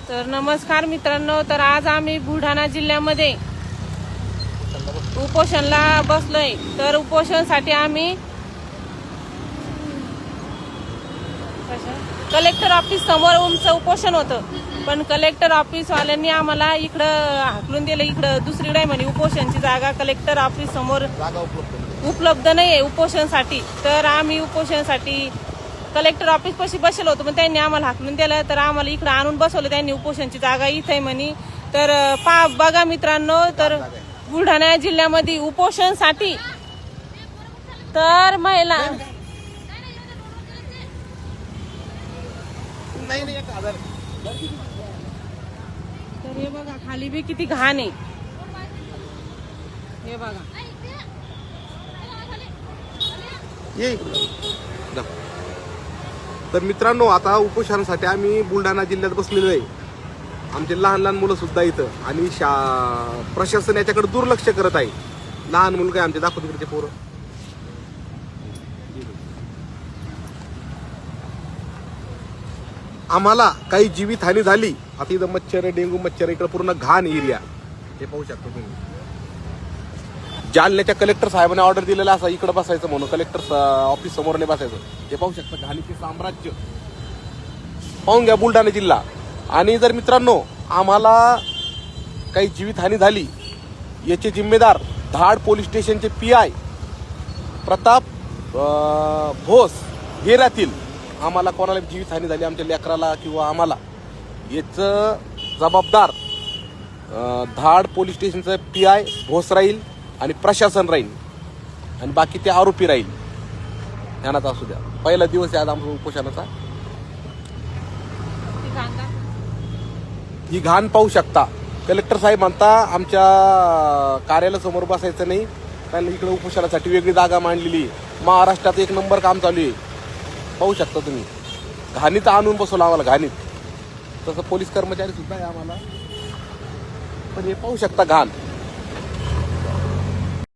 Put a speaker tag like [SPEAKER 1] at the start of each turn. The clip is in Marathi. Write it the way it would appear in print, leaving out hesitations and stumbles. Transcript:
[SPEAKER 1] तर नमस्कार मित्रांनो, तर आज आम्ही बुलढाणा जिल्ह्यामध्ये उपोषणला बसलोय। तर उपोषणासाठी आम्ही कलेक्टर ऑफिस समोर आमचं उपोषण होतं, पण कलेक्टर ऑफिस वाल्यांनी आम्हाला इकडं हाकलून दिलं। इकडं दुसरीकडे आहे म्हणे उपोषणची जागा, कलेक्टर ऑफिस समोर उपलब्ध नाहीये उपोषणासाठी। तर आम्ही उपोषणासाठी कलेक्टर ऑफिस पाशी बसलो होतो, पण त्यांनी आम्हाला हाकलून दिलं। तर आम्हाला इकडे आणून बसवलं त्यांनी, उपोषणची जागा इथे आहे म्हणे। तर बघा मित्रांनो, तर बुलढाणा जिल्ह्यामध्ये उपोषणासाठी तर महिला तर हे बघा खाली बी किती घाण आहे, हे बघा।
[SPEAKER 2] तर मित्रांनो, आता उपोषणासाठी आम्ही बुलढाणा जिल्ह्यात बसलेलो आहे। आमचे लहान लहान मुलं सुद्धा इथं, आणि प्रशासन याच्याकडे दुर्लक्ष करत आहे। लहान मुलं काय आमचे दाखवत तिकडचे पोरं। आम्हाला काही जीवितहानी झाली। आता इथं मच्छर, डेंगू मच्छर, इकडे पूर्ण घाण एरिया, हे पाहू शकता तुम्ही। जालन्याच्या कलेक्टर साहेबांनी ऑर्डर दिलेला असा इकडे बसायचं म्हणून, कलेक्टर ऑफिस समोर नाही बसायचं। हे पाहू शकता घाणीचे साम्राज्य, पाहून घ्या बुलढाणा जिल्हा। आणि जर मित्रांनो आम्हाला काही जीवितहानी झाली, याचे जिम्मेदार धाड पोलीस स्टेशनचे PI प्रताप भोस हे राहतील। आम्हाला कोणाला जीवितहानी झाली, आमच्या लेकराला किंवा आम्हाला, याचं जबाबदार धाड पोलीस स्टेशनचं PI भोस राहील आणि प्रशासन राहील, आणि बाकी ते आरोपी राहील। ध्यानात असू द्या, पहिला दिवस आहे आज आमचा उपोषणाचा। ही घाण पाहू शकता। कलेक्टर साहेब म्हणता आमच्या कार्यालयासमोर बसायचं नाही, कारण इकडे उपोषणासाठी वेगळी जागा मांडलेली। महाराष्ट्रात एक नंबर काम चालू आहे, पाहू शकता तुम्ही। घाणीत आणून बसवलं आम्हाला, घाणीत। तसं पोलीस कर्मचारी सुद्धा आहे आम्हाला, पण हे पाहू शकता घाण।